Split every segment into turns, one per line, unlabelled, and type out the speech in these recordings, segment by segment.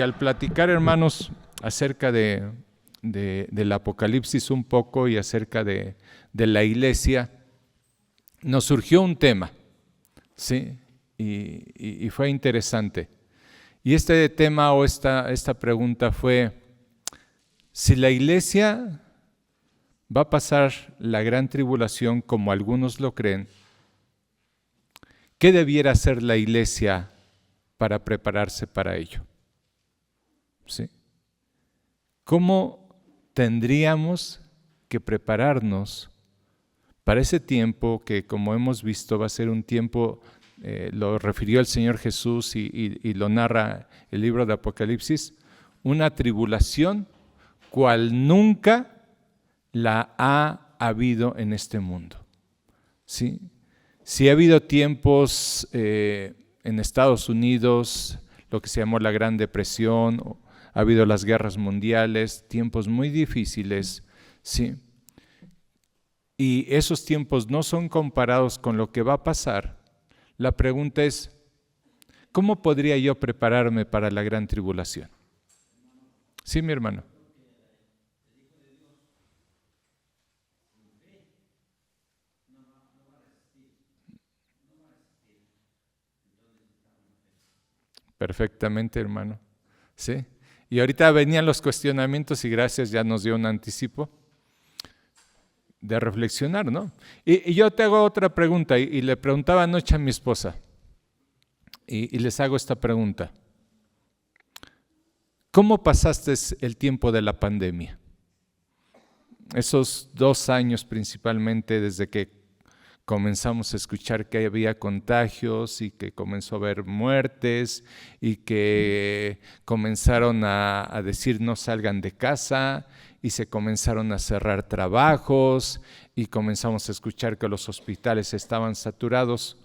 al platicar, hermanos, acerca del Apocalipsis un poco y acerca de la iglesia, nos surgió un tema, ¿sí? Y fue interesante. Y este tema o esta pregunta fue: si la iglesia va a pasar la gran tribulación como algunos lo creen, ¿qué debiera hacer la iglesia para prepararse para ello? ¿Sí? ¿Cómo tendríamos que prepararnos para ese tiempo que, como hemos visto, va a ser un tiempo, lo refirió el Señor Jesús y lo narra el libro de Apocalipsis, una tribulación cual nunca la ha habido en este mundo? ¿Sí? Si ha habido tiempos en Estados Unidos, lo que se llamó la Gran Depresión, ha habido las guerras mundiales, tiempos muy difíciles, ¿sí? Y esos tiempos no son comparados con lo que va a pasar. La pregunta es: ¿cómo podría yo prepararme para la gran tribulación? Sí, mi hermano. Perfectamente, hermano. ¿Sí? Y ahorita venían los cuestionamientos y gracias, ya nos dio un anticipo de reflexionar, ¿no? Y yo te hago otra pregunta y le preguntaba anoche a mi esposa y les hago esta pregunta. ¿Cómo pasaste el tiempo de la pandemia? Esos 2 años principalmente desde que comenzamos a escuchar que había contagios y que comenzó a haber muertes y que comenzaron a decir no salgan de casa y se comenzaron a cerrar trabajos y comenzamos a escuchar que los hospitales estaban saturados.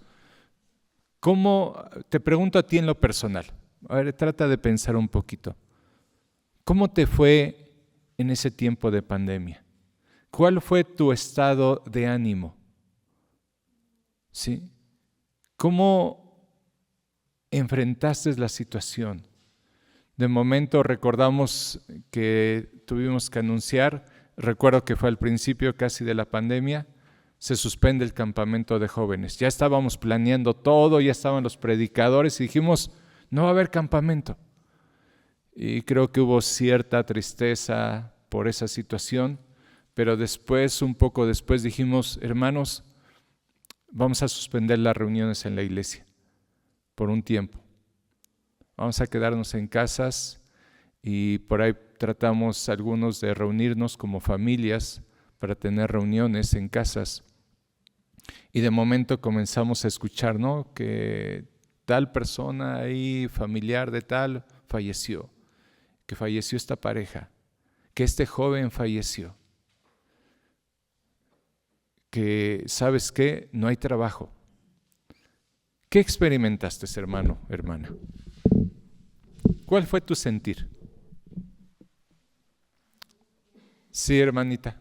¿Cómo, te pregunto a ti en lo personal, a ver, trata de pensar un poquito, ¿cómo te fue en ese tiempo de pandemia? ¿Cuál fue tu estado de ánimo? ¿Sí? ¿Cómo enfrentaste la situación? De momento recordamos que tuvimos que anunciar, recuerdo que fue al principio casi de la pandemia, se suspende el campamento de jóvenes. Ya estábamos planeando todo, ya estaban los predicadores y dijimos, no va a haber campamento. Y creo que hubo cierta tristeza por esa situación, pero después, un poco después dijimos, hermanos, vamos a suspender las reuniones en la iglesia por un tiempo. Vamos a quedarnos en casas y por ahí tratamos algunos de reunirnos como familias para tener reuniones en casas. Y de momento comenzamos a escuchar, ¿no?, que tal persona ahí, familiar de tal, falleció, que falleció esta pareja, que este joven falleció, que, ¿sabes qué? No hay trabajo. ¿Qué experimentaste, hermano, hermana? ¿Cuál fue tu sentir? Sí, hermanita.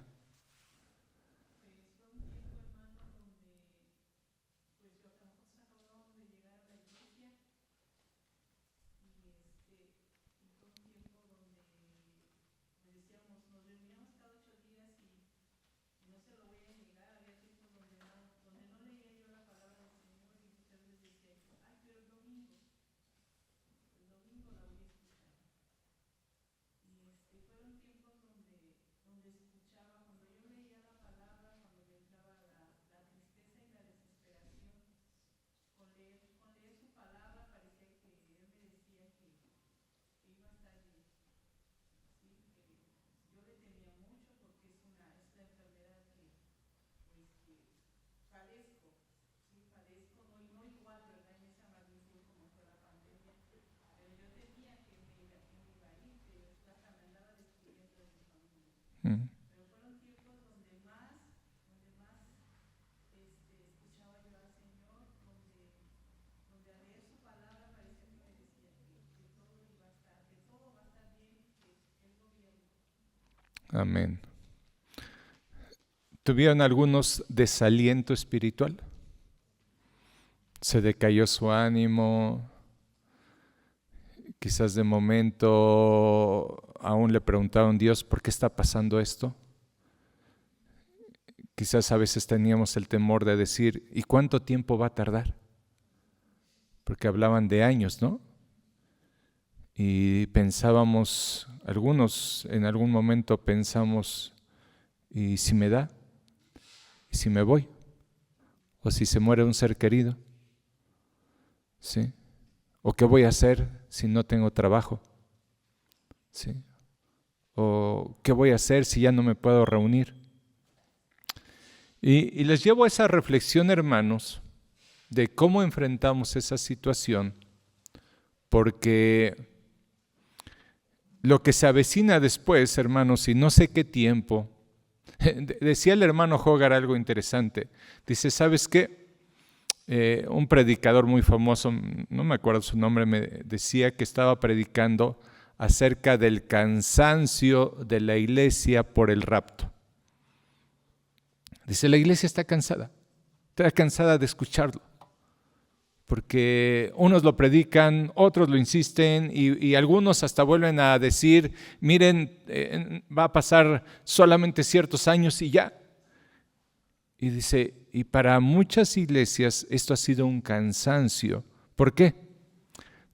Mm. Amén. ¿Tuvieron algunos desaliento espiritual? ¿Se decayó su ánimo? Quizás de momento aún le preguntaron a Dios, ¿por qué está pasando esto? Quizás a veces teníamos el temor de decir, ¿y cuánto tiempo va a tardar? Porque hablaban de años, ¿no? Y pensábamos, algunos en algún momento pensamos, ¿y si me da? ¿Y si me voy? ¿O si se muere un ser querido? ¿Sí? ¿O qué voy a hacer si no tengo trabajo? ¿Sí? ¿O qué voy a hacer si ya no me puedo reunir? Y les llevo a esa reflexión, hermanos, de cómo enfrentamos esa situación, porque lo que se avecina después, hermanos, y no sé qué tiempo, decía el hermano Hogar algo interesante. Dice, ¿sabes qué? Un predicador muy famoso, no me acuerdo su nombre, me decía que estaba predicando acerca del cansancio de la iglesia por el rapto. Dice, la iglesia está cansada de escucharlo, porque unos lo predican, otros lo insisten y algunos hasta vuelven a decir, miren, va a pasar solamente ciertos años y ya. Y dice, y para muchas iglesias esto ha sido un cansancio. ¿Por qué?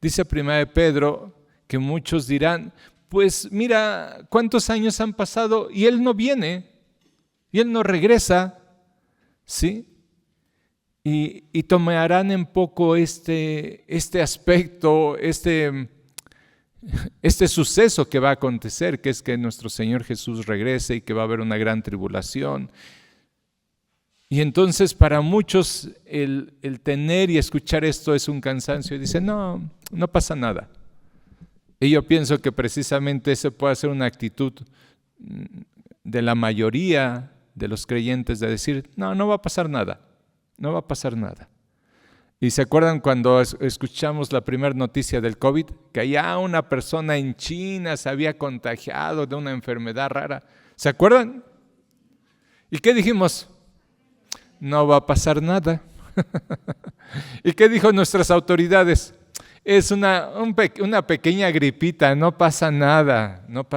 Dice 1 Pedro que muchos dirán, pues mira, ¿cuántos años han pasado y Él no viene? Y Él no regresa, ¿sí? Y tomarán en poco este aspecto, este suceso que va a acontecer, que es que nuestro Señor Jesús regrese y que va a haber una gran tribulación. Y entonces para muchos el tener y escuchar esto es un cansancio y dicen, no pasa nada. Y yo pienso que precisamente esa puede ser una actitud de la mayoría de los creyentes de decir, no va a pasar nada, no va a pasar nada. ¿Y se acuerdan cuando escuchamos la primera noticia del COVID? Que allá una persona en China se había contagiado de una enfermedad rara. ¿Se acuerdan? ¿Y qué dijimos? No va a pasar nada. ¿Y qué dijo nuestras autoridades? Es una pequeña gripita, no pasa nada, ¿no?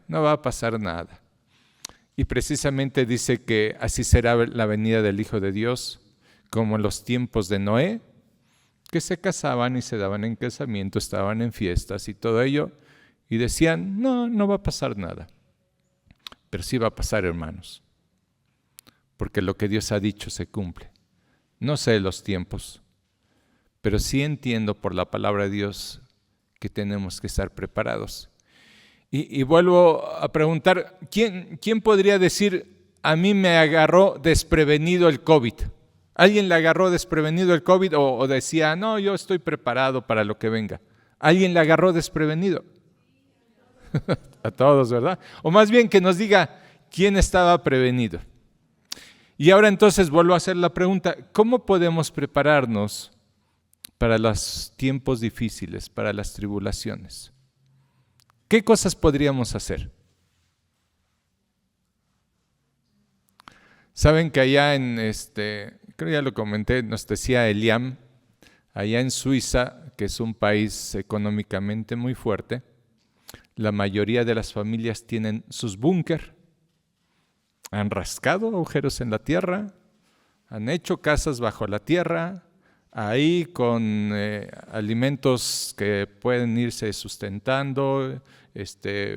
No va a pasar nada. Y precisamente dice que así será la venida del Hijo de Dios, como en los tiempos de Noé, que se casaban y se daban en casamiento, estaban en fiestas y todo ello, y decían, no va a pasar nada. Pero sí va a pasar, hermanos, porque lo que Dios ha dicho se cumple. No sé los tiempos, pero sí entiendo por la palabra de Dios que tenemos que estar preparados. Y vuelvo a preguntar, ¿quién podría decir, a mí me agarró desprevenido el COVID? ¿Alguien le agarró desprevenido el COVID o decía, no, yo estoy preparado para lo que venga? ¿Alguien le agarró desprevenido? A todos, ¿verdad? O más bien que nos diga, ¿quién estaba prevenido? Y ahora entonces vuelvo a hacer la pregunta, ¿cómo podemos prepararnos para los tiempos difíciles, para las tribulaciones? ¿Qué cosas podríamos hacer? Saben que allá creo ya lo comenté, nos decía Eliam, allá en Suiza, que es un país económicamente muy fuerte, la mayoría de las familias tienen sus búnker, han rascado agujeros en la tierra, han hecho casas bajo la tierra, ahí con alimentos que pueden irse sustentando,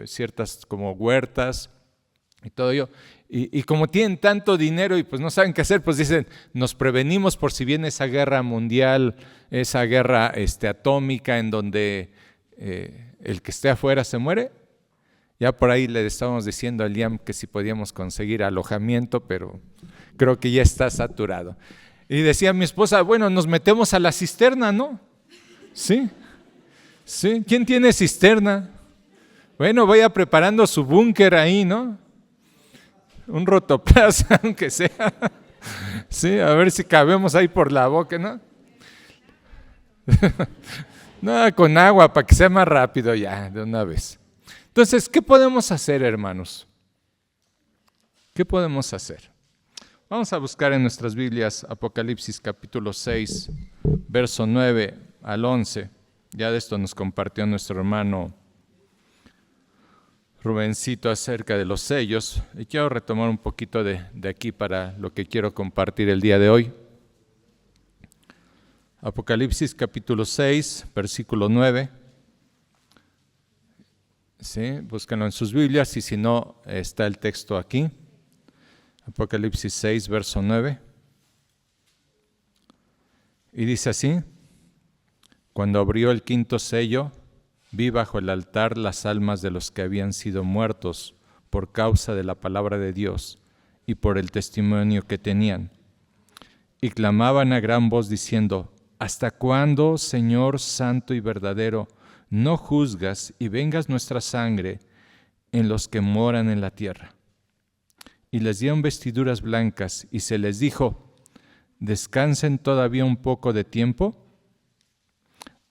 ciertas como huertas y todo ello. Y como tienen tanto dinero y pues no saben qué hacer, pues dicen, nos prevenimos por si viene esa guerra mundial, esa guerra atómica en donde el que esté afuera se muere. Ya por ahí le estábamos diciendo a Liam que si podíamos conseguir alojamiento, pero creo que ya está saturado. Y decía mi esposa, bueno, nos metemos a la cisterna, ¿no? Sí. ¿Quién tiene cisterna? Bueno, vaya preparando su búnker ahí, ¿no? Un rotoplaza, aunque sea. Sí, a ver si cabemos ahí por la boca, ¿no? No, con agua para que sea más rápido ya, de una vez. Entonces, ¿qué podemos hacer, hermanos? ¿Qué podemos hacer? Vamos a buscar en nuestras Biblias Apocalipsis capítulo 6, verso 9 al 11. Ya de esto nos compartió nuestro hermano Rubencito acerca de los sellos. Y quiero retomar un poquito de aquí para lo que quiero compartir el día de hoy. Apocalipsis capítulo 6, versículo 9. Sí, búsquenlo en sus Biblias y si no, está el texto aquí. Apocalipsis 6, verso 9. Y dice así: Cuando abrió el quinto sello, vi bajo el altar las almas de los que habían sido muertos por causa de la palabra de Dios y por el testimonio que tenían. Y clamaban a gran voz diciendo: ¿Hasta cuándo, Señor santo y verdadero, no juzgas y vengas nuestra sangre en los que moran en la tierra? Y les dieron vestiduras blancas y se les dijo: descansen todavía un poco de tiempo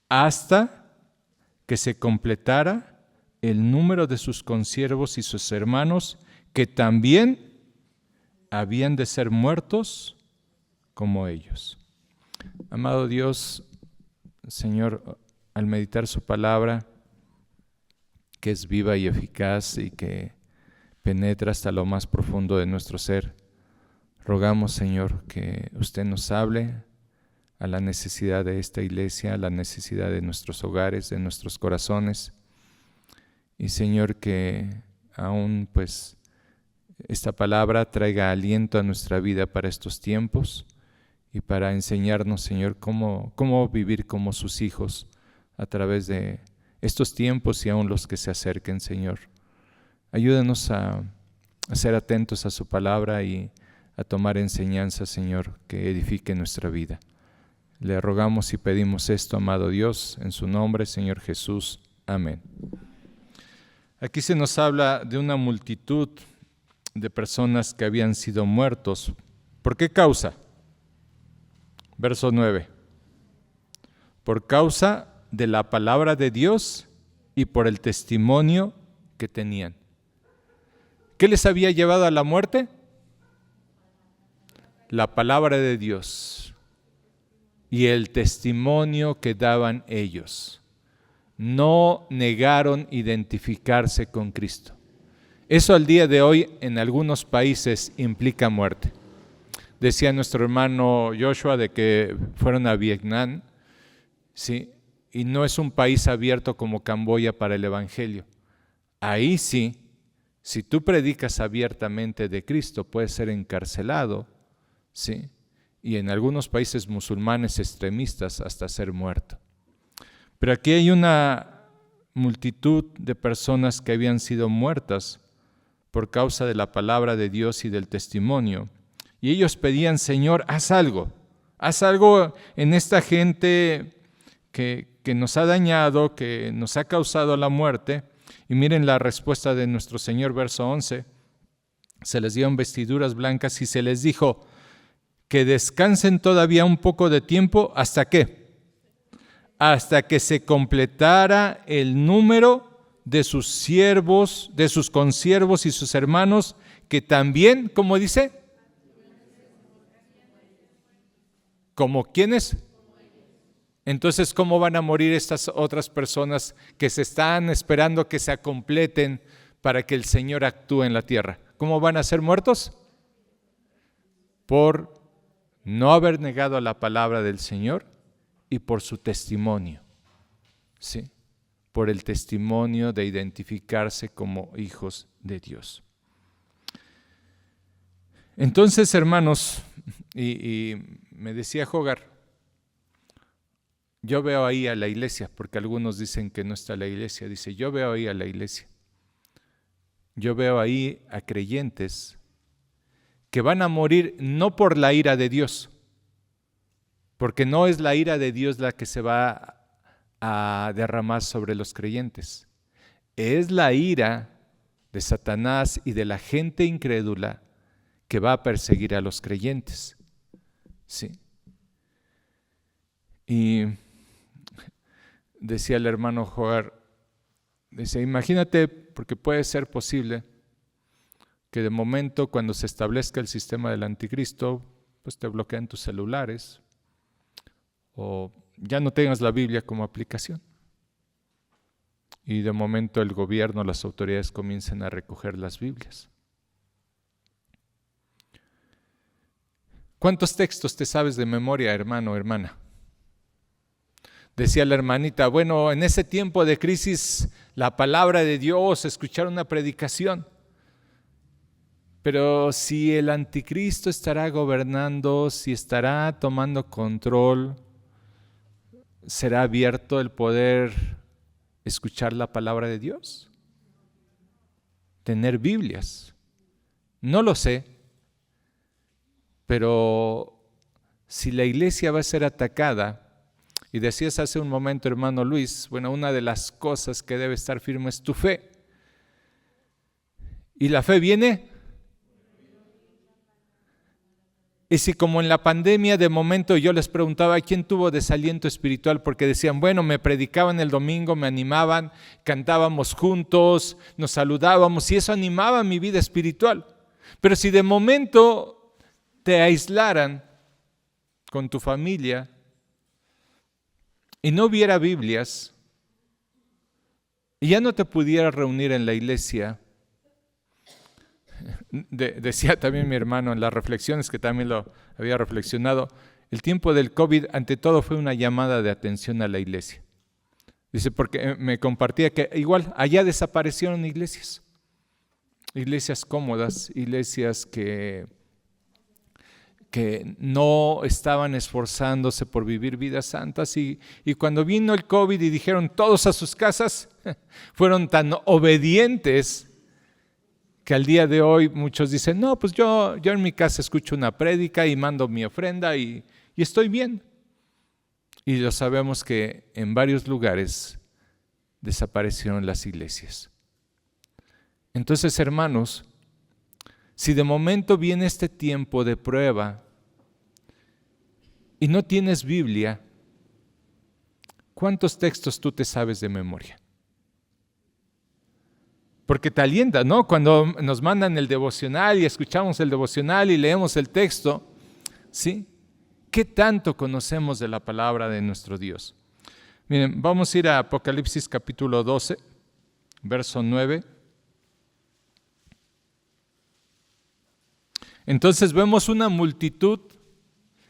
hasta que se completara el número de sus consiervos y sus hermanos, que también habían de ser muertos como ellos. Amado Dios, Señor, al meditar su palabra, que es viva y eficaz y que penetra hasta lo más profundo de nuestro ser, rogamos, Señor, que usted nos hable a la necesidad de esta iglesia, a la necesidad de nuestros hogares, de nuestros corazones. Y, Señor, que aún pues esta palabra traiga aliento a nuestra vida para estos tiempos y para enseñarnos, Señor, cómo vivir como sus hijos a través de estos tiempos y aún los que se acerquen, Señor. Ayúdanos a ser atentos a su palabra y a tomar enseñanza, Señor, que edifique nuestra vida. Le rogamos y pedimos esto, amado Dios, en su nombre, Señor Jesús. Amén. Aquí se nos habla de una multitud de personas que habían sido muertos. ¿Por qué causa? Verso 9. Por causa de la palabra de Dios y por el testimonio que tenían. ¿Qué les había llevado a la muerte? La palabra de Dios y el testimonio que daban ellos. No negaron identificarse con Cristo. Eso al día de hoy en algunos países implica muerte. Decía nuestro hermano Joshua de que fueron a Vietnam, ¿sí? Y no es un país abierto como Camboya para el evangelio. Ahí sí, si tú predicas abiertamente de Cristo, puedes ser encarcelado, ¿sí? Y en algunos países musulmanes extremistas hasta ser muerto. Pero aquí hay una multitud de personas que habían sido muertas por causa de la palabra de Dios y del testimonio. Y ellos pedían: Señor, haz algo en esta gente que nos ha dañado, que nos ha causado la muerte. Y miren la respuesta de nuestro Señor, verso 11. Se les dieron vestiduras blancas y se les dijo que descansen todavía un poco de tiempo. ¿Hasta qué? Hasta que se completara el número de sus siervos, de sus consiervos y sus hermanos, que también, ¿cómo dice? ¿Como quiénes? Entonces, ¿cómo van a morir estas otras personas que se están esperando que se completen para que el Señor actúe en la tierra? ¿Cómo van a ser muertos? Por no haber negado la palabra del Señor y por su testimonio, ¿sí? Por el testimonio de identificarse como hijos de Dios. Entonces, hermanos, y me decía Hogar, yo veo ahí a la iglesia, porque algunos dicen que no está la iglesia. Dice, yo veo ahí a la iglesia. Yo veo ahí a creyentes que van a morir no por la ira de Dios, porque no es la ira de Dios la que se va a derramar sobre los creyentes. Es la ira de Satanás y de la gente incrédula que va a perseguir a los creyentes. ¿Sí? Y decía el hermano Joar, dice, imagínate, porque puede ser posible, que de momento cuando se establezca el sistema del anticristo, pues te bloquean tus celulares o ya no tengas la Biblia como aplicación. Y de momento el gobierno, las autoridades comienzan a recoger las Biblias. ¿Cuántos textos te sabes de memoria, hermano o hermana? Decía la hermanita, bueno, en ese tiempo de crisis, la palabra de Dios, escuchar una predicación. Pero si el anticristo estará gobernando, si estará tomando control, ¿será abierto el poder escuchar la palabra de Dios? Tener Biblias. No lo sé, pero si la iglesia va a ser atacada, y decías hace un momento, hermano Luis, bueno, una de las cosas que debe estar firme es tu fe. ¿Y la fe viene? Y si como en la pandemia de momento yo les preguntaba quién tuvo desaliento espiritual porque decían, bueno, me predicaban el domingo, me animaban, cantábamos juntos, nos saludábamos y eso animaba mi vida espiritual. Pero si de momento te aislaran con tu familia y no hubiera Biblias y ya no te pudieras reunir en la iglesia, decía también mi hermano en las reflexiones, que también lo había reflexionado, el tiempo del COVID ante todo fue una llamada de atención a la iglesia. Dice, porque me compartía que igual allá desaparecieron iglesias cómodas, iglesias que no estaban esforzándose por vivir vidas santas y cuando vino el COVID y dijeron todos a sus casas, fueron tan obedientes que al día de hoy muchos dicen, no, pues yo en mi casa escucho una prédica y mando mi ofrenda y estoy bien. Y lo sabemos que en varios lugares desaparecieron las iglesias. Entonces, hermanos, si de momento viene este tiempo de prueba y no tienes Biblia, ¿cuántos textos tú te sabes de memoria? Porque te alienta, ¿no? Cuando nos mandan el devocional y escuchamos el devocional y leemos el texto, ¿sí? ¿Qué tanto conocemos de la palabra de nuestro Dios? Miren, vamos a ir a Apocalipsis capítulo 12, verso 9. Entonces vemos una multitud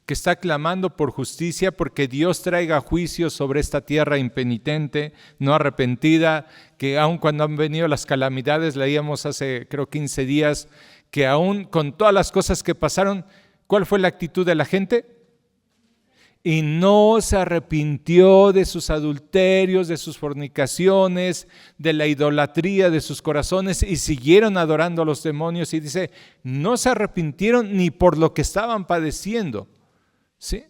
que está clamando por justicia porque Dios traiga juicio sobre esta tierra impenitente, no arrepentida, que aun cuando han venido las calamidades, leíamos hace creo 15 días, que aun con todas las cosas que pasaron, ¿cuál fue la actitud de la gente? Y no se arrepintió de sus adulterios, de sus fornicaciones, de la idolatría de sus corazones y siguieron adorando a los demonios. Y dice, no se arrepintieron ni por lo que estaban padeciendo. ¿Sí?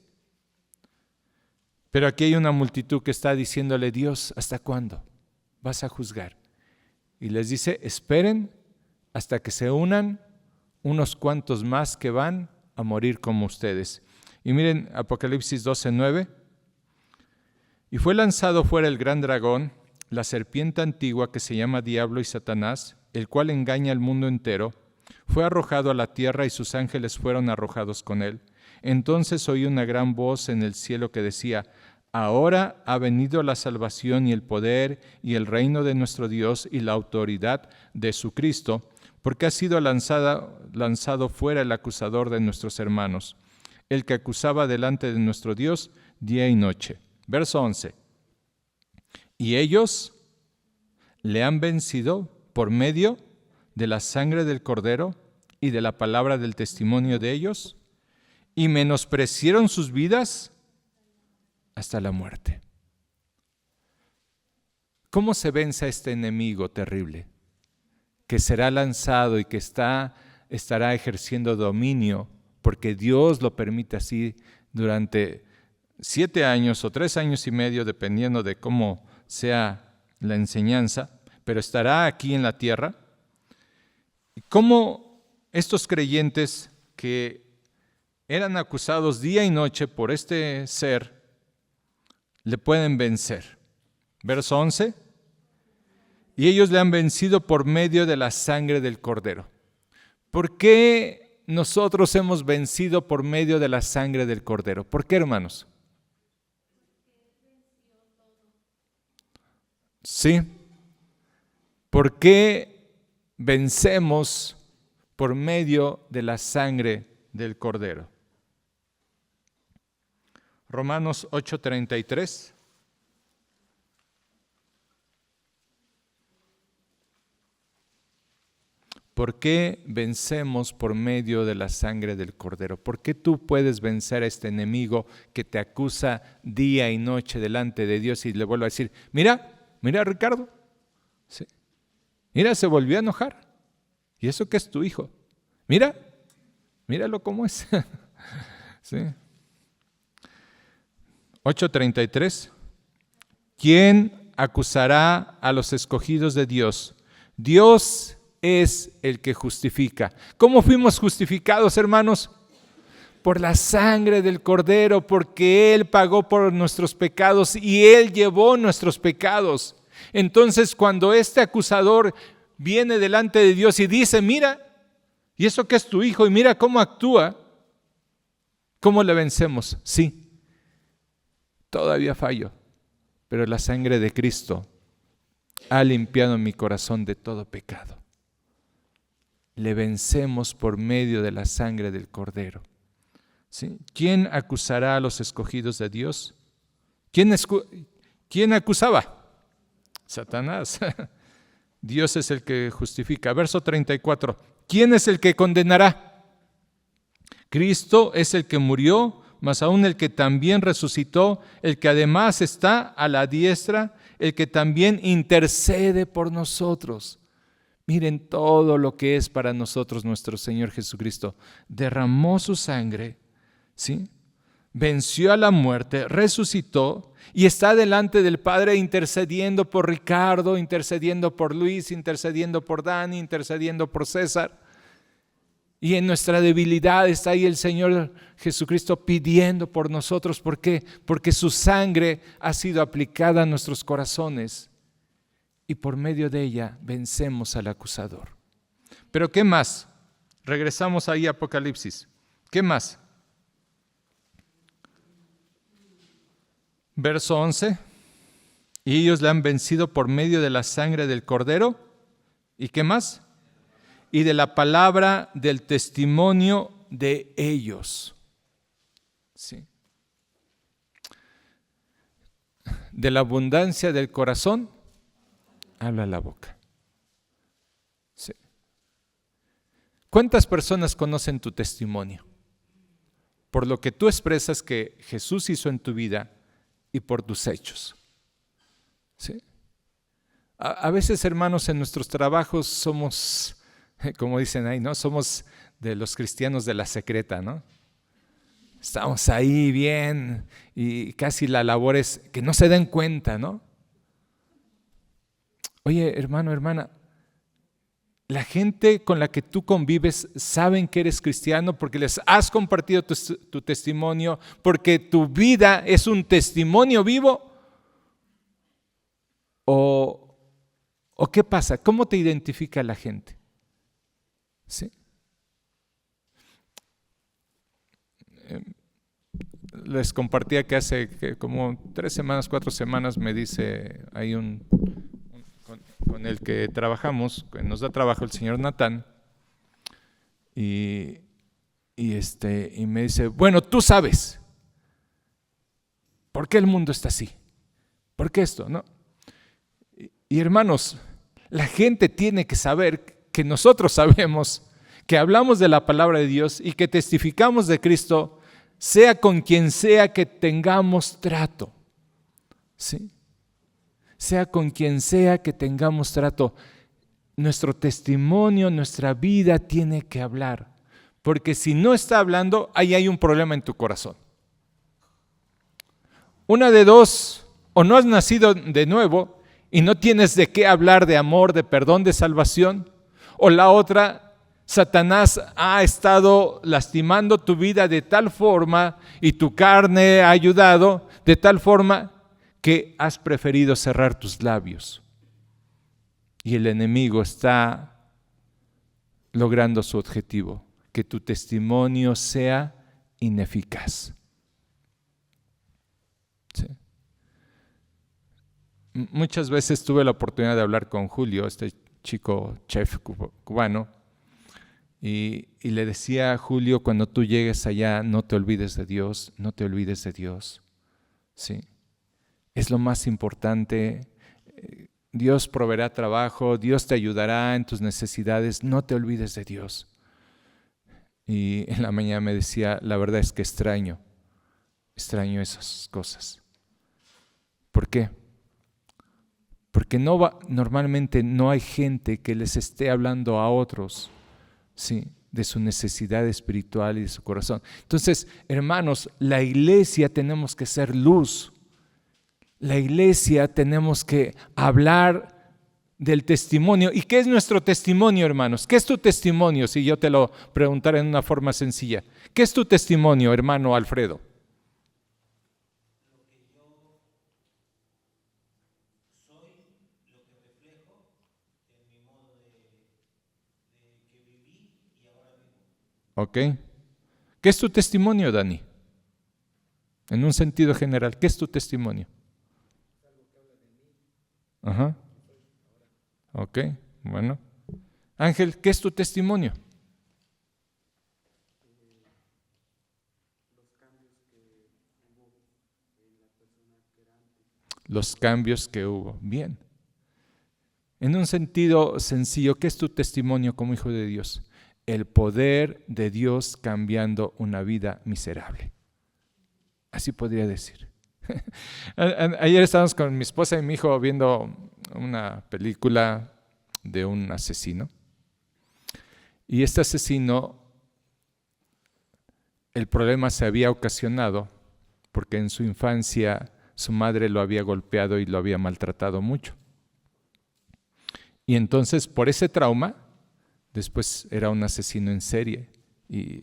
Pero aquí hay una multitud que está diciéndole, Dios, ¿hasta cuándo vas a juzgar? Y les dice, esperen hasta que se unan unos cuantos más que van a morir como ustedes. Y miren Apocalipsis 12:9. Y fue lanzado fuera el gran dragón, la serpiente antigua que se llama Diablo y Satanás, el cual engaña al mundo entero. Fue arrojado a la tierra y sus ángeles fueron arrojados con él. Entonces oí una gran voz en el cielo que decía, ahora ha venido la salvación y el poder y el reino de nuestro Dios y la autoridad de su Cristo, porque ha sido lanzado fuera el acusador de nuestros hermanos, el que acusaba delante de nuestro Dios día y noche. Verso 11. Y ellos le han vencido por medio de la sangre del Cordero y de la palabra del testimonio de ellos, y menospreciaron sus vidas hasta la muerte. ¿Cómo se vence a este enemigo terrible que será lanzado y que estará ejerciendo dominio porque Dios lo permite así durante 7 años o 3 años y medio, dependiendo de cómo sea la enseñanza, pero estará aquí en la tierra? ¿Y cómo estos creyentes que eran acusados día y noche por este ser le pueden vencer? Verso 11. Y ellos le han vencido por medio de la sangre del Cordero. ¿Por qué nosotros hemos vencido por medio de la sangre del Cordero? ¿Por qué, hermanos? Sí. ¿Por qué vencemos por medio de la sangre del Cordero? Romanos 8:33. ¿Por qué vencemos por medio de la sangre del Cordero? ¿Por qué tú puedes vencer a este enemigo que te acusa día y noche delante de Dios y le vuelve a decir, mira Ricardo, sí, mira, se volvió a enojar, y eso que es tu hijo, míralo cómo es. Sí. 8:33. ¿Quién acusará a los escogidos de Dios? Dios es el que justifica. ¿Cómo fuimos justificados, hermanos? Por la sangre del Cordero, porque Él pagó por nuestros pecados y Él llevó nuestros pecados. Entonces, cuando este acusador viene delante de Dios y dice, mira, y eso que es tu hijo, y mira cómo actúa, ¿cómo le vencemos? Sí, todavía fallo, pero la sangre de Cristo ha limpiado mi corazón de todo pecado. Le vencemos por medio de la sangre del Cordero. ¿Sí? ¿Quién acusará a los escogidos de Dios? ¿Quién acusaba? Satanás. Dios es el que justifica. Verso 34. ¿Quién es el que condenará? Cristo es el que murió, mas aún el que también resucitó, el que además está a la diestra, el que también intercede por nosotros. Miren todo lo que es para nosotros nuestro Señor Jesucristo. Derramó su sangre, ¿sí? Venció a la muerte, resucitó y está delante del Padre intercediendo por Ricardo, intercediendo por Luis, intercediendo por Dani, intercediendo por César. Y en nuestra debilidad está ahí el Señor Jesucristo pidiendo por nosotros. ¿Por qué? Porque su sangre ha sido aplicada a nuestros corazones. Y por medio de ella vencemos al acusador. Pero ¿qué más? Regresamos ahí a Apocalipsis. ¿Qué más? Verso 11. Y ellos le han vencido por medio de la sangre del Cordero. ¿Y qué más? Y de la palabra del testimonio de ellos. ¿Sí? De la abundancia del corazón habla la boca. Sí. ¿Cuántas personas conocen tu testimonio? Por lo que tú expresas que Jesús hizo en tu vida y por tus hechos. ¿Sí? A veces, hermanos, en nuestros trabajos somos, como dicen ahí, ¿no? Somos de los cristianos de la secreta, ¿no? Estamos ahí bien y casi la labor es que no se den cuenta, ¿no? Oye, hermano, hermana, la gente con la que tú convives saben que eres cristiano porque les has compartido tu testimonio, porque tu vida es un testimonio vivo. ¿O qué pasa? ¿Cómo te identifica la gente? ¿Sí? Les compartía que hace como 3 semanas, 4 semanas me dice, hay con el que trabajamos, que nos da trabajo el señor Natán, y me dice, bueno, tú sabes, ¿por qué el mundo está así? ¿Por qué esto? ¿No? Y hermanos, la gente tiene que saber que nosotros sabemos que hablamos de la palabra de Dios y que testificamos de Cristo, sea con quien sea que tengamos trato. ¿Sí? Sea con quien sea que tengamos trato, nuestro testimonio, nuestra vida tiene que hablar. Porque si no está hablando, ahí hay un problema en tu corazón. Una de dos, o no has nacido de nuevo y no tienes de qué hablar de amor, de perdón, de salvación. O la otra, Satanás ha estado lastimando tu vida de tal forma y tu carne ha ayudado de tal forma que has preferido cerrar tus labios. Y el enemigo está logrando su objetivo, que tu testimonio sea ineficaz. ¿Sí? Muchas veces tuve la oportunidad de hablar con Julio, este chico chef cubano, y le decía a Julio, cuando tú llegues allá, no te olvides de Dios, no te olvides de Dios. ¿Sí? Es lo más importante. Dios proveerá trabajo, Dios te ayudará en tus necesidades, no te olvides de Dios. Y en la mañana me decía, la verdad es que extraño esas cosas. ¿Por qué? Porque normalmente no hay gente que les esté hablando a otros, ¿sí?, de su necesidad espiritual y de su corazón. Entonces, hermanos, la iglesia tenemos que ser luz. La iglesia tenemos que hablar del testimonio. ¿Y qué es nuestro testimonio, hermanos? ¿Qué es tu testimonio? Si yo te lo preguntara en una forma sencilla. ¿Qué es tu testimonio, hermano Alfredo? ¿Ok? ¿Qué es tu testimonio, Dani? En un sentido general, ¿qué es tu testimonio? Ajá. Ok, bueno. Ángel, ¿qué es tu testimonio? Los cambios que hubo. Bien. En un sentido sencillo, ¿qué es tu testimonio como hijo de Dios? El poder de Dios cambiando una vida miserable. Así podría decir. Ayer estábamos con mi esposa y mi hijo viendo una película de un asesino. Y este asesino, el problema se había ocasionado porque en su infancia su madre lo había golpeado y lo había maltratado mucho. Y entonces por ese trauma, después era un asesino en serie. Y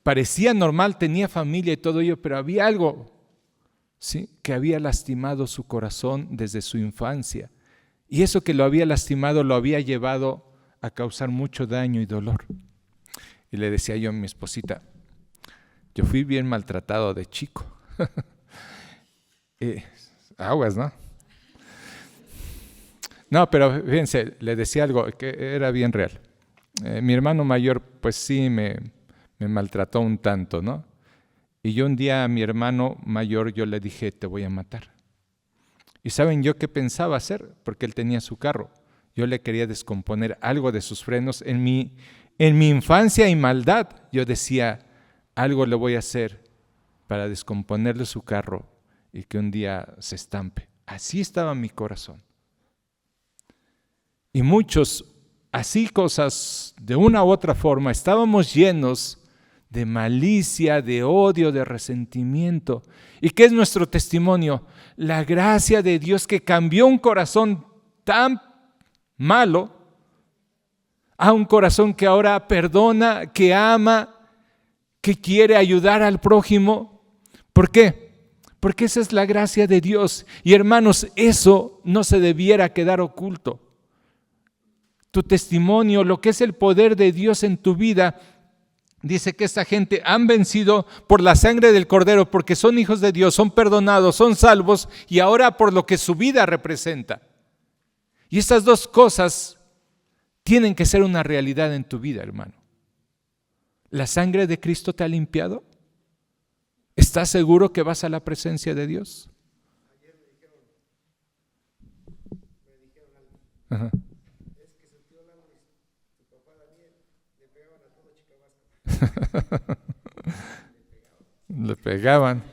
parecía normal, tenía familia y todo ello, pero había algo, ¿sí?, que había lastimado su corazón desde su infancia. Y eso que lo había lastimado lo había llevado a causar mucho daño y dolor. Y le decía yo a mi esposita, yo fui bien maltratado de chico. Aguas, ¿no? No, pero fíjense, le decía algo que era bien real. Mi hermano mayor, pues sí, me maltrató un tanto, ¿no? Y yo un día a mi hermano mayor yo le dije, te voy a matar. ¿Y saben yo qué pensaba hacer? Porque él tenía su carro. Yo le quería descomponer algo de sus frenos. En mi infancia y maldad, yo decía, algo le voy a hacer para descomponerle su carro y que un día se estampe. Así estaba mi corazón. Y muchos, así cosas, de una u otra forma, estábamos llenos de malicia, de odio, de resentimiento. ¿Y qué es nuestro testimonio? La gracia de Dios que cambió un corazón tan malo a un corazón que ahora perdona, que ama, que quiere ayudar al prójimo. ¿Por qué? Porque esa es la gracia de Dios. Y hermanos, eso no se debiera quedar oculto. Tu testimonio, lo que es el poder de Dios en tu vida, dice que esta gente han vencido por la sangre del Cordero, porque son hijos de Dios, son perdonados, son salvos, y ahora por lo que su vida representa. Y estas dos cosas tienen que ser una realidad en tu vida, hermano. ¿La sangre de Cristo te ha limpiado? ¿Estás seguro que vas a la presencia de Dios?
Ayer me dijeron algo.
Ajá.
Es que su tío Lalo y su papá Daniel le pegaban a todo Chicabasco.
Le pegaban.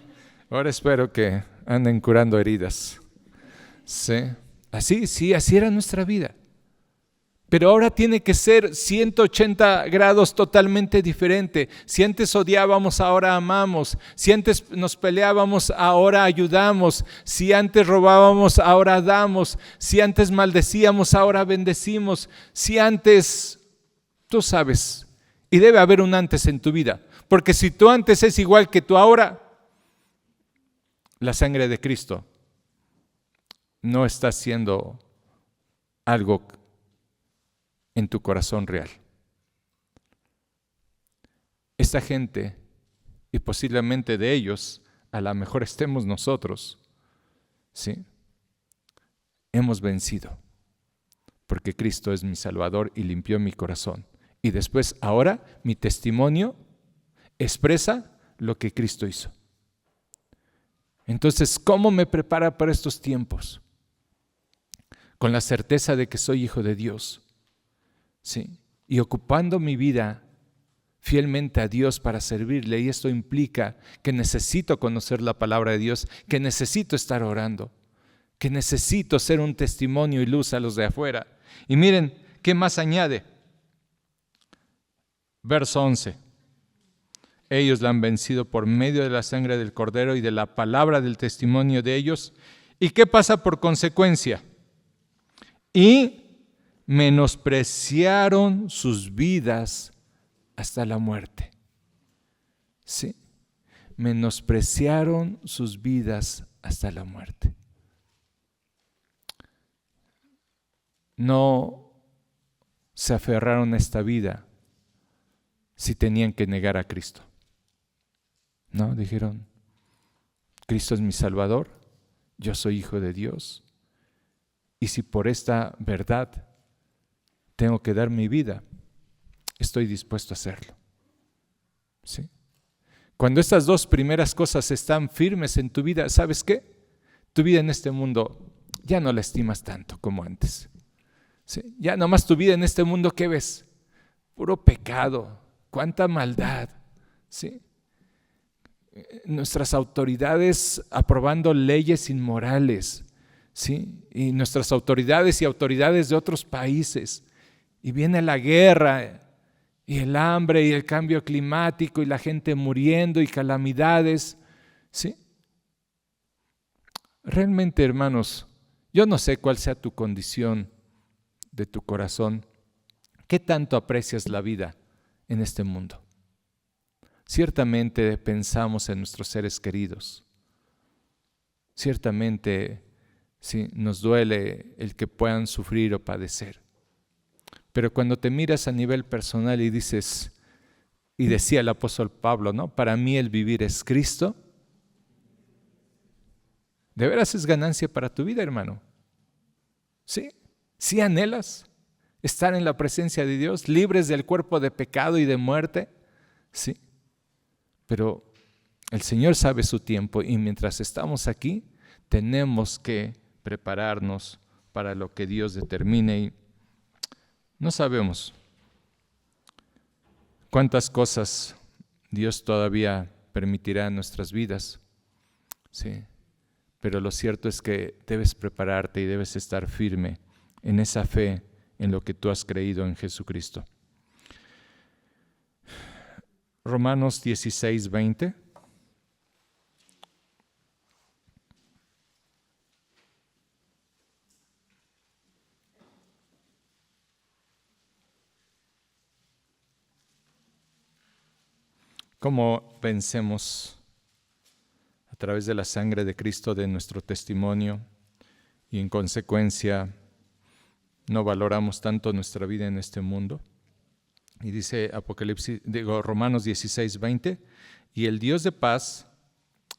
Ahora espero que anden curando heridas. Sí. Así era nuestra vida. Pero ahora tiene que ser 180 grados totalmente diferente. Si antes odiábamos, ahora amamos. Si antes nos peleábamos, ahora ayudamos. Si antes robábamos, ahora damos. Si antes maldecíamos, ahora bendecimos. Si antes, tú sabes, y debe haber un antes en tu vida. Porque si tú antes es igual que tú ahora, la sangre de Cristo no está haciendo algo en tu corazón real. esta gente, y posiblemente de ellos, a lo mejor estemos nosotros, ¿sí? Hemos vencido, porque Cristo es mi Salvador y limpió mi corazón. Y después, ahora, mi testimonio expresa lo que Cristo hizo. Entonces, ¿cómo me prepara para estos tiempos? Con la certeza de que soy hijo de Dios, ¿sí? Y ocupando mi vida fielmente a Dios para servirle, y esto implica que necesito conocer la palabra de Dios, que necesito estar orando, que necesito ser un testimonio y luz a los de afuera. Y miren, ¿qué más añade? Verso 11. Ellos la han vencido por medio de la sangre del Cordero y de la palabra del testimonio de ellos. ¿Y qué pasa por consecuencia? Y menospreciaron sus vidas hasta la muerte. Sí, menospreciaron sus vidas hasta la muerte. No se aferraron a esta vida si tenían que negar a Cristo. No, dijeron, Cristo es mi Salvador, yo soy hijo de Dios, y si por esta verdad tengo que dar mi vida, estoy dispuesto a hacerlo. ¿Sí? Cuando estas dos primeras cosas están firmes en tu vida, ¿sabes qué? Tu vida en este mundo ya no la estimas tanto como antes. ¿Sí? Ya nomás tu vida en este mundo, ¿qué ves? Puro pecado, cuánta maldad. ¿Sí? Nuestras autoridades aprobando leyes inmorales, ¿sí? Y nuestras autoridades y autoridades de otros países. Y viene la guerra y el hambre y el cambio climático y la gente muriendo y calamidades, ¿sí? Realmente, hermanos, yo no sé cuál sea tu condición de tu corazón. ¿Qué tanto aprecias la vida en este mundo? Ciertamente pensamos en nuestros seres queridos. Ciertamente, sí, nos duele el que puedan sufrir o padecer. Pero cuando te miras a nivel personal y dices, y decía el apóstol Pablo, ¿no? Para mí el vivir es Cristo. ¿De veras es ganancia para tu vida, hermano? ¿Sí? ¿Sí anhelas estar en la presencia de Dios, libres del cuerpo de pecado y de muerte? Sí. Pero el Señor sabe su tiempo y mientras estamos aquí, tenemos que prepararnos para lo que Dios determine y no sabemos cuántas cosas Dios todavía permitirá en nuestras vidas, sí, pero lo cierto es que debes prepararte y debes estar firme en esa fe en lo que tú has creído en Jesucristo. Romanos 16:20. ¿Cómo vencemos? A través de la sangre de Cristo, de nuestro testimonio, y en consecuencia no valoramos tanto nuestra vida en este mundo. Y dice Romanos 16:20, y el Dios de paz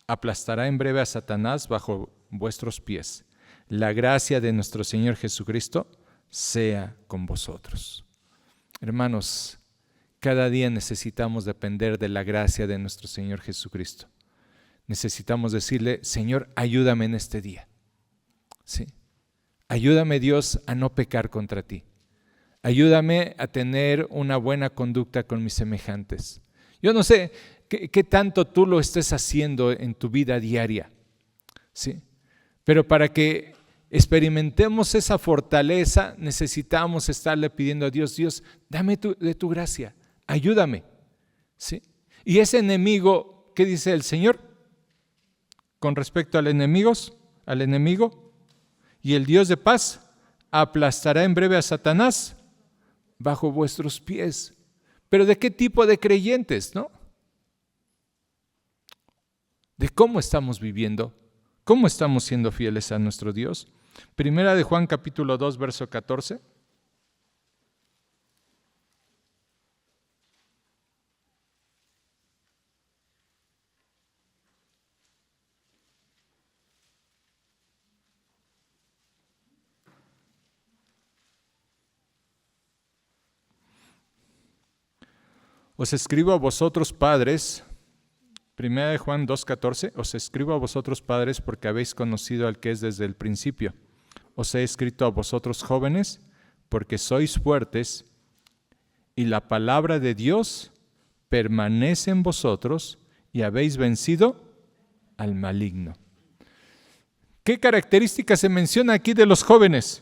aplastará en breve a Satanás bajo vuestros pies. La gracia de nuestro Señor Jesucristo sea con vosotros. Hermanos, cada día necesitamos depender de la gracia de nuestro Señor Jesucristo. Necesitamos decirle, Señor, ayúdame en este día. ¿Sí? Ayúdame, Dios, a no pecar contra ti. Ayúdame a tener una buena conducta con mis semejantes. Yo no sé qué tanto tú lo estés haciendo en tu vida diaria, ¿sí? Pero para que experimentemos esa fortaleza, necesitamos estarle pidiendo a Dios, Dios, dame de tu gracia, ayúdame, ¿sí? Y ese enemigo, ¿qué dice el Señor? Con respecto al enemigo, y el Dios de paz aplastará en breve a Satanás bajo vuestros pies. ¿Pero de qué tipo de creyentes, no? De cómo estamos viviendo, cómo estamos siendo fieles a nuestro Dios. Primera de Juan capítulo 2, verso 14. Os escribo a vosotros padres, 1 Juan 2:14, os escribo a vosotros padres porque habéis conocido al que es desde el principio. Os he escrito a vosotros jóvenes porque sois fuertes y la palabra de Dios permanece en vosotros y habéis vencido al maligno. ¿Qué características se menciona aquí de los jóvenes?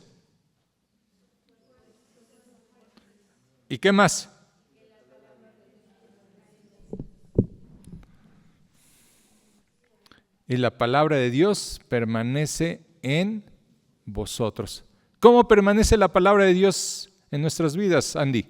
¿Y qué más? Y la palabra de Dios permanece en vosotros. ¿Cómo permanece la palabra de Dios en nuestras vidas, Andy?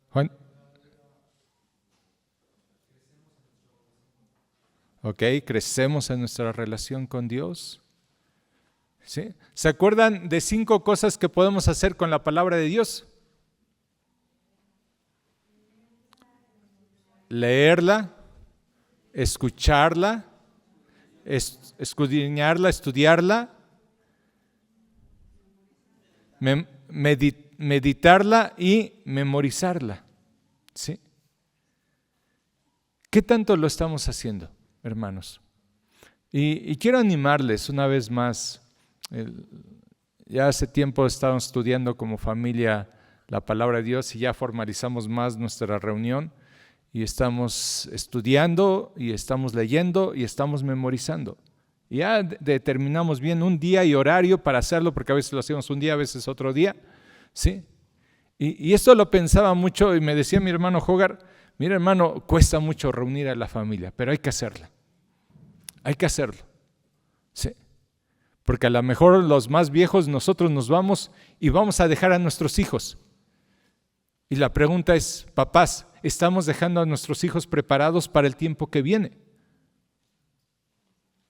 Juan. Ok, crecemos en nuestra relación con Dios. ¿Sí? ¿Se acuerdan de 5 cosas que podemos hacer con la palabra de Dios? Leerla, escucharla, escudriñarla, estudiarla, meditarla y memorizarla. ¿Sí? ¿Qué tanto lo estamos haciendo, hermanos? Y quiero animarles una vez más. Ya hace tiempo estábamos estudiando como familia la palabra de Dios y ya formalizamos más nuestra reunión y estamos estudiando y estamos leyendo y estamos memorizando. Y ya determinamos bien un día y horario para hacerlo, porque a veces lo hacemos un día, a veces otro día, ¿sí? Y esto lo pensaba mucho y me decía mi hermano Hogar, mira hermano, cuesta mucho reunir a la familia, pero hay que hacerla. Hay que hacerlo, ¿sí? Porque a lo mejor los más viejos nosotros nos vamos y vamos a dejar a nuestros hijos. Y la pregunta es, papás, ¿estamos dejando a nuestros hijos preparados para el tiempo que viene?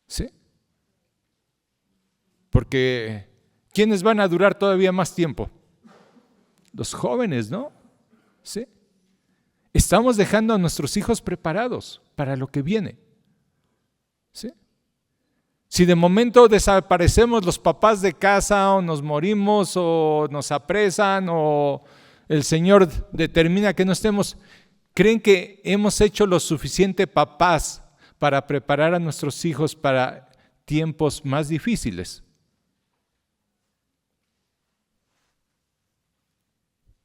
¿Sí? Porque ¿quiénes van a durar todavía más tiempo? Los jóvenes, ¿no? ¿Sí? Estamos dejando a nuestros hijos preparados para lo que viene. ¿Sí? Si de momento desaparecemos los papás de casa o nos morimos o nos apresan o el Señor determina que no estemos, ¿creen que hemos hecho lo suficiente papás para preparar a nuestros hijos para tiempos más difíciles?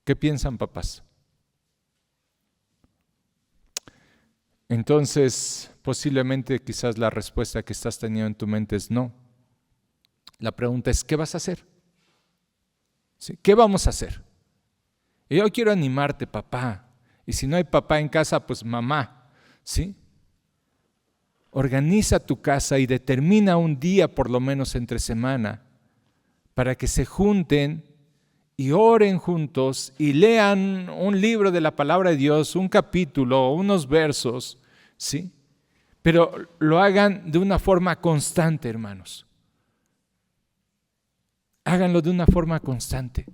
¿Qué piensan, papás? Entonces, posiblemente quizás la respuesta que estás teniendo en tu mente es no. La pregunta es, ¿qué vas a hacer? ¿Sí? ¿Qué vamos a hacer? Y yo quiero animarte, papá. Y si no hay papá en casa, pues mamá. ¿Sí? Organiza tu casa y determina un día, por lo menos entre semana, para que se junten y oren juntos y lean un libro de la palabra de Dios, un capítulo, unos versos, ¿sí? Pero lo hagan de una forma constante, hermanos. Háganlo de una forma constante.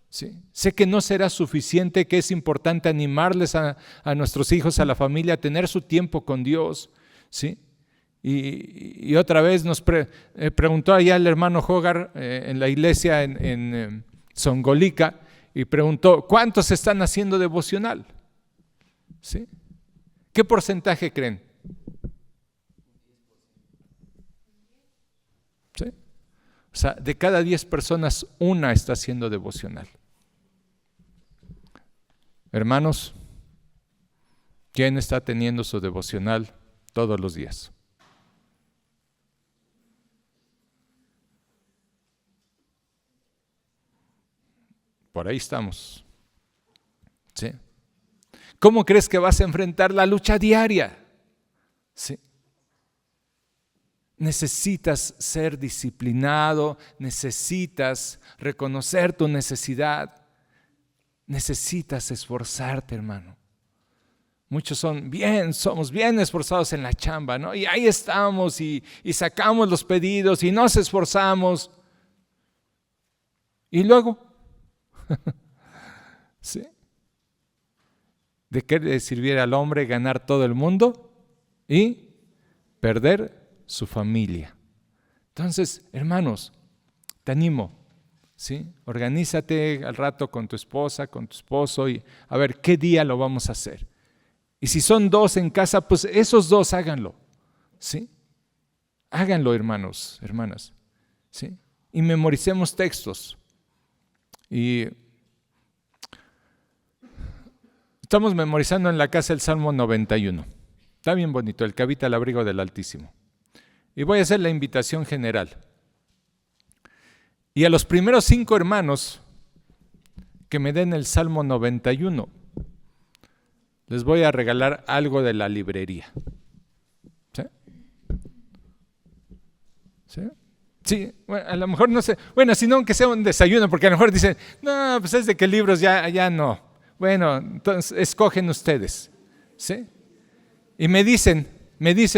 ¿Sí? Sé que no será suficiente, que es importante animarles a nuestros hijos, a la familia, a tener su tiempo con Dios, ¿sí? Y otra vez nos preguntó allá el hermano Hogar en la iglesia en Songolica y preguntó, ¿cuántos están haciendo devocional? ¿Sí? ¿Qué porcentaje creen? ¿Sí? O sea, de cada 10 personas, una está haciendo devocional. Hermanos, ¿quién está teniendo su devocional todos los días? Por ahí estamos. ¿Sí? ¿Cómo crees que vas a enfrentar la lucha diaria? ¿Sí? Necesitas ser disciplinado, necesitas reconocer tu necesidad, necesitas esforzarte, hermano. Muchos somos bien esforzados en la chamba, ¿no? Y ahí estamos y sacamos los pedidos y nos esforzamos. Y luego, ¿sí? ¿De qué le sirviera al hombre ganar todo el mundo y perder su familia? Entonces, hermanos, te animo, ¿sí? Organízate al rato con tu esposa, con tu esposo y a ver qué día lo vamos a hacer. Y si son 2 en casa, pues esos 2 háganlo, ¿sí? Háganlo, hermanos, hermanas, ¿sí? Y memoricemos textos. Y estamos memorizando en la casa el Salmo 91. Está bien bonito, el que habita al abrigo del Altísimo. Y voy a hacer la invitación general. Y a los primeros 5 hermanos que me den el Salmo 91, les voy a regalar algo de la librería. ¿Sí? ¿Sí? Sí, bueno, a lo mejor no sé, bueno, si no, aunque sea un desayuno, porque a lo mejor dicen, no, pues es de que libros ya no. Bueno, entonces escogen ustedes, ¿sí? Y me dicen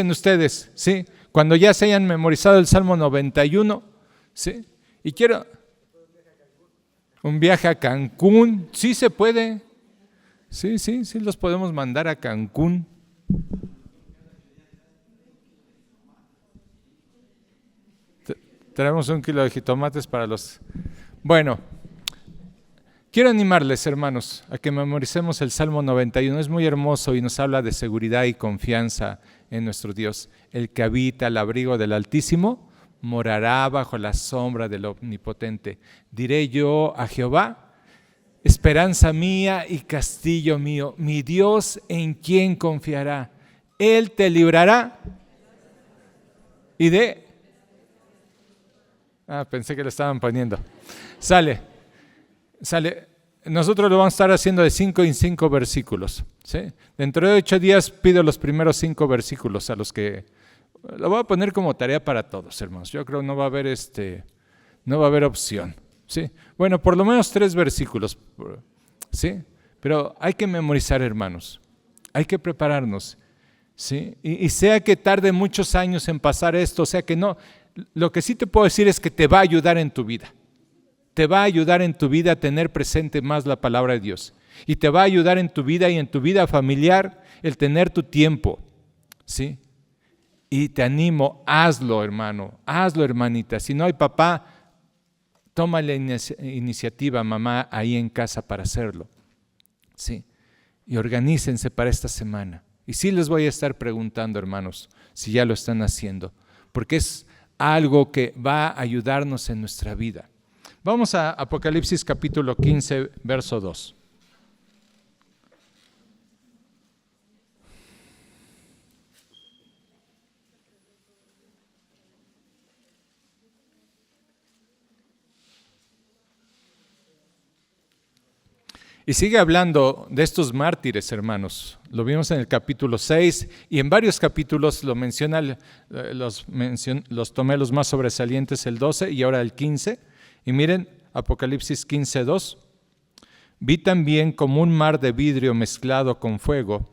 ustedes, ¿sí? Cuando ya se hayan memorizado el Salmo 91, ¿sí? Y quiero un viaje a Cancún, sí se puede, sí, los podemos mandar a Cancún. Traemos 1 kilo de jitomates para los... Bueno, quiero animarles, hermanos, a que memoricemos el Salmo 91. Es muy hermoso y nos habla de seguridad y confianza en nuestro Dios. El que habita al abrigo del Altísimo morará bajo la sombra del Omnipotente. Diré yo a Jehová, esperanza mía y castillo mío, mi Dios en quien confiará. Él te librará y de... pensé que lo estaban poniendo. Sale. Nosotros lo vamos a estar haciendo de 5 en 5 versículos, ¿sí? Dentro de 8 días pido los primeros 5 versículos a los que lo voy a poner como tarea para todos, hermanos. Yo creo que no va a haber opción, ¿sí? Bueno, por lo menos 3 versículos, ¿sí? Pero hay que memorizar, hermanos. Hay que prepararnos, ¿sí? Y sea que tarde muchos años en pasar esto, o sea que no, lo que sí te puedo decir es que te va a ayudar en tu vida. Te va a ayudar en tu vida a tener presente más la palabra de Dios. Y te va a ayudar en tu vida y en tu vida familiar el tener tu tiempo, ¿sí? Y te animo, hazlo, hermano, hazlo, hermanita. Si no hay papá, toma la iniciativa, mamá, ahí en casa para hacerlo, ¿sí? Y organícense para esta semana. Y sí les voy a estar preguntando, hermanos, si ya lo están haciendo, porque es algo que va a ayudarnos en nuestra vida. Vamos a Apocalipsis capítulo 15, verso 2. Y sigue hablando de estos mártires, hermanos. Lo vimos en el capítulo 6 y en varios capítulos lo menciona, los tomé los más sobresalientes, el 12 y ahora el 15. Y miren, Apocalipsis 15, 2. Vi también como un mar de vidrio mezclado con fuego,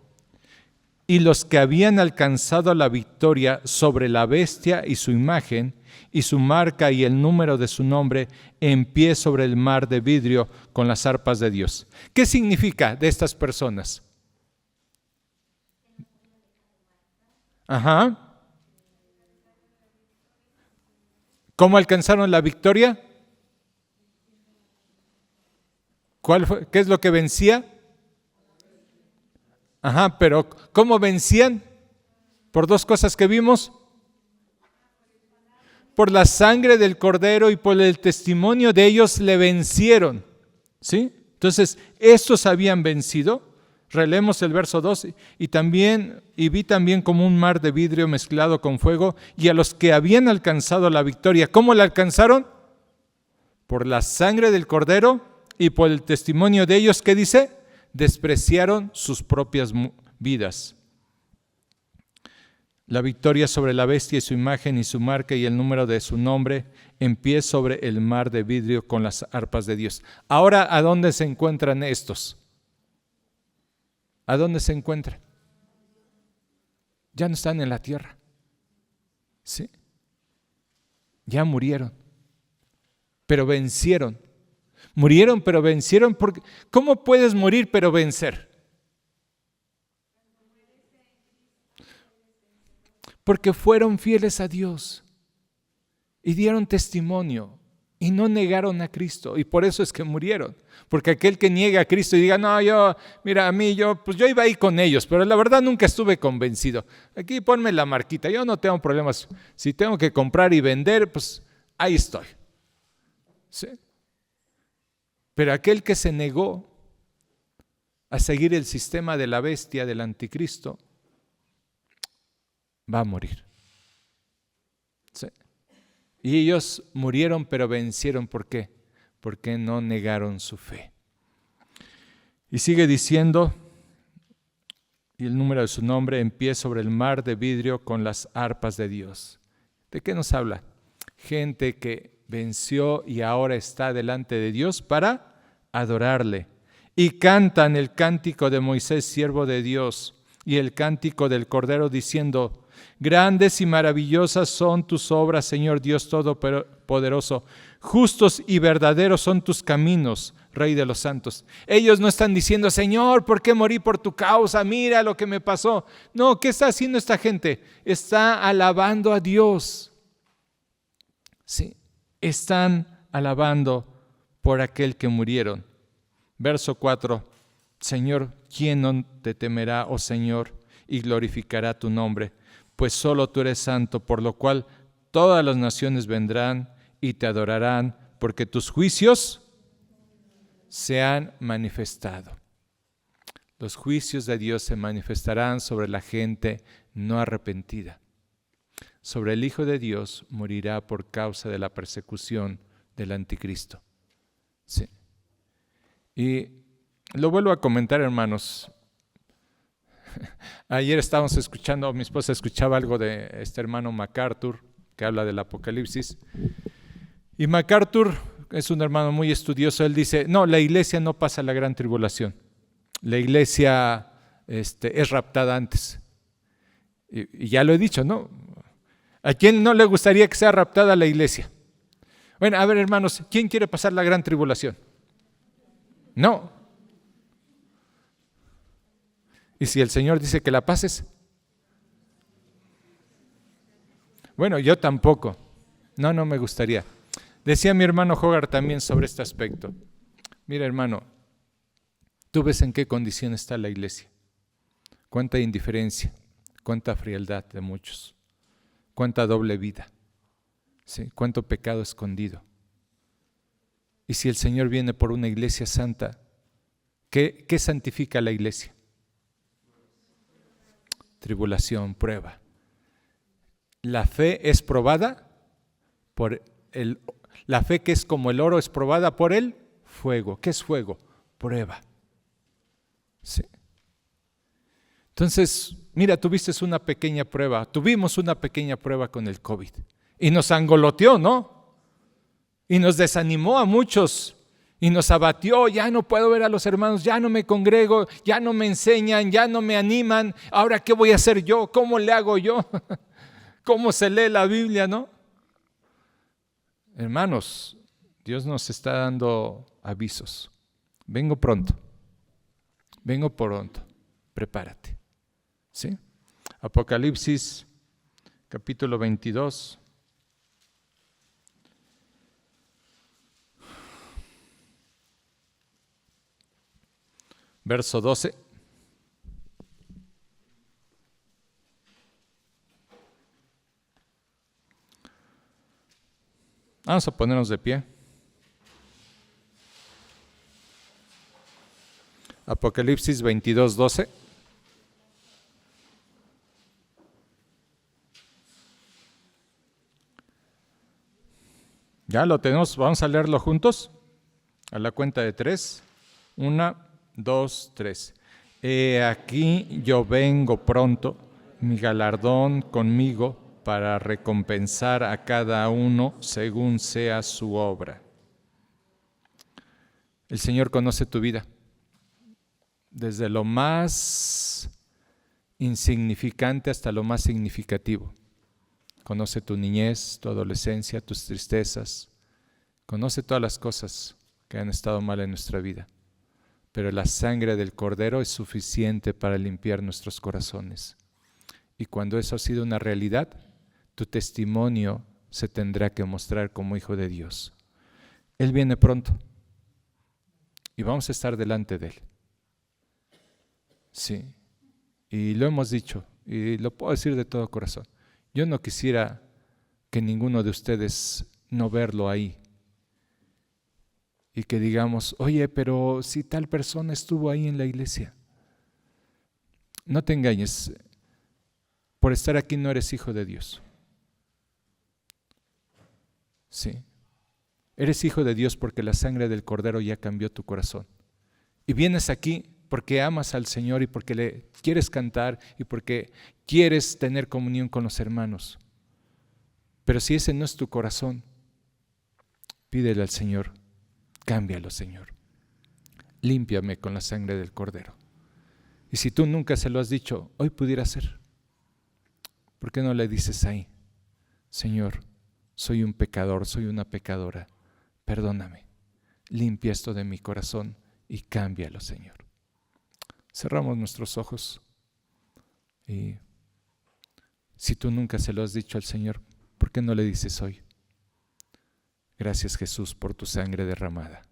y los que habían alcanzado la victoria sobre la bestia y su imagen, y su marca y el número de su nombre, en pie sobre el mar de vidrio con las arpas de Dios. ¿Qué significa de estas personas? ¿Cómo alcanzaron la victoria? ¿Qué es lo que vencía? Pero ¿cómo vencían? Por 2 cosas que vimos. Por la sangre del Cordero y por el testimonio de ellos le vencieron, ¿sí? Entonces, estos habían vencido. Releemos el verso 2. Y vi también como un mar de vidrio mezclado con fuego, y a los que habían alcanzado la victoria, ¿cómo la alcanzaron? Por la sangre del Cordero y por el testimonio de ellos, ¿qué dice? Despreciaron sus propias vidas. La victoria sobre la bestia y su imagen y su marca y el número de su nombre, en pie sobre el mar de vidrio con las arpas de Dios. Ahora, ¿a dónde se encuentran estos? ¿A dónde se encuentran? Ya no están en la tierra, ¿sí? Ya murieron, pero vencieron. Murieron, pero vencieron. Porque ¿cómo puedes morir pero vencer? porque fueron fieles a Dios y dieron testimonio y no negaron a Cristo, y por eso es que murieron. Porque aquel que niega a Cristo y diga, no, yo iba ahí con ellos, pero la verdad nunca estuve convencido. Aquí ponme la marquita, yo no tengo problemas. Si tengo que comprar y vender, pues ahí estoy. ¿Sí? Pero aquel que se negó a seguir el sistema de la bestia, del anticristo, va a morir. ¿Sí? Y ellos murieron, pero vencieron. ¿Por qué? Porque no negaron su fe. Y sigue diciendo, y el número de su nombre, en pie sobre el mar de vidrio con las arpas de Dios. ¿De qué nos habla? Gente que venció y ahora está delante de Dios para adorarle. Y cantan el cántico de Moisés, siervo de Dios, y el cántico del Cordero, diciendo, grandes y maravillosas son tus obras, Señor Dios Todopoderoso. Justos y verdaderos son tus caminos, Rey de los santos. Ellos no están diciendo, Señor, ¿por qué morí por tu causa? Mira lo que me pasó. No, ¿qué está haciendo esta gente? Está alabando a Dios. Sí, están alabando por aquel que murieron. Verso 4, Señor, ¿quién no te temerá, oh Señor, y glorificará tu nombre? Pues solo tú eres santo, por lo cual todas las naciones vendrán y te adorarán, porque tus juicios se han manifestado. Los juicios de Dios se manifestarán sobre la gente no arrepentida. Sobre el Hijo de Dios morirá por causa de la persecución del anticristo. Sí. Y lo vuelvo a comentar, hermanos. Ayer estábamos escuchando, mi esposa escuchaba algo de este hermano MacArthur, que habla del Apocalipsis. Y MacArthur es un hermano muy estudioso. Él dice, no, la iglesia no pasa la gran tribulación. La iglesia es raptada antes. Y ya lo he dicho, ¿no? ¿A quién no le gustaría que sea raptada la iglesia? Bueno, a ver, hermanos, ¿quién quiere pasar la gran tribulación? No. ¿Y si el Señor dice que la pases? Bueno, yo tampoco. No me gustaría. Decía mi hermano Hogarth también sobre este aspecto. Mira, hermano, tú ves en qué condición está la iglesia. Cuánta indiferencia, cuánta frialdad de muchos, cuánta doble vida, ¿sí? Cuánto pecado escondido. Y si el Señor viene por una iglesia santa, ¿qué santifica la iglesia? Tribulación, prueba. La fe es probada por la fe que es como el oro es probada por el fuego. ¿Qué es fuego? Prueba. Sí. Entonces, mira, tuvimos una pequeña prueba con el COVID y nos angoloteó, ¿no? Y nos desanimó a muchos y nos abatió. Ya no puedo ver a los hermanos, ya no me congrego, ya no me enseñan, ya no me animan. Ahora, ¿qué voy a hacer yo? ¿Cómo le hago yo? ¿Cómo se lee la Biblia, no? Hermanos, Dios nos está dando avisos. Vengo pronto, prepárate. ¿Sí? Apocalipsis, capítulo 22. Verso 12. Vamos a ponernos de pie. Apocalipsis 22, 12. Ya lo tenemos, vamos a leerlo juntos. A la cuenta de 3. 1, 2, 3. He aquí yo vengo pronto, mi galardón conmigo, para recompensar a cada uno según sea su obra. El Señor conoce tu vida, desde lo más insignificante hasta lo más significativo. Conoce tu niñez, tu adolescencia, tus tristezas. Conoce todas las cosas que han estado mal en nuestra vida. Pero la sangre del Cordero es suficiente para limpiar nuestros corazones. Y cuando eso ha sido una realidad, tu testimonio se tendrá que mostrar como hijo de Dios. Él viene pronto y vamos a estar delante de Él. Sí, y lo hemos dicho y lo puedo decir de todo corazón. Yo no quisiera que ninguno de ustedes no verlo ahí y que digamos, oye, pero si tal persona estuvo ahí en la iglesia. No te engañes, por estar aquí no eres hijo de Dios. Sí, eres hijo de Dios porque la sangre del Cordero ya cambió tu corazón. Y vienes aquí porque amas al Señor y porque le quieres cantar y porque quieres tener comunión con los hermanos. Pero si ese no es tu corazón, pídele al Señor, cámbialo, Señor. Límpiame con la sangre del Cordero. Y si tú nunca se lo has dicho, hoy pudiera ser. ¿Por qué no le dices ahí, Señor, soy un pecador, soy una pecadora, perdóname, limpia esto de mi corazón y cámbialo, Señor? Cerramos nuestros ojos y si tú nunca se lo has dicho al Señor, ¿por qué no le dices hoy? Gracias, Jesús, por tu sangre derramada.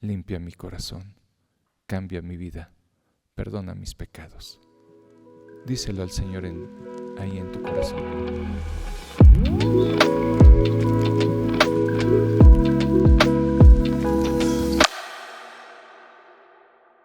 Limpia mi corazón, cambia mi vida, perdona mis pecados. Díselo al Señor ahí en tu corazón.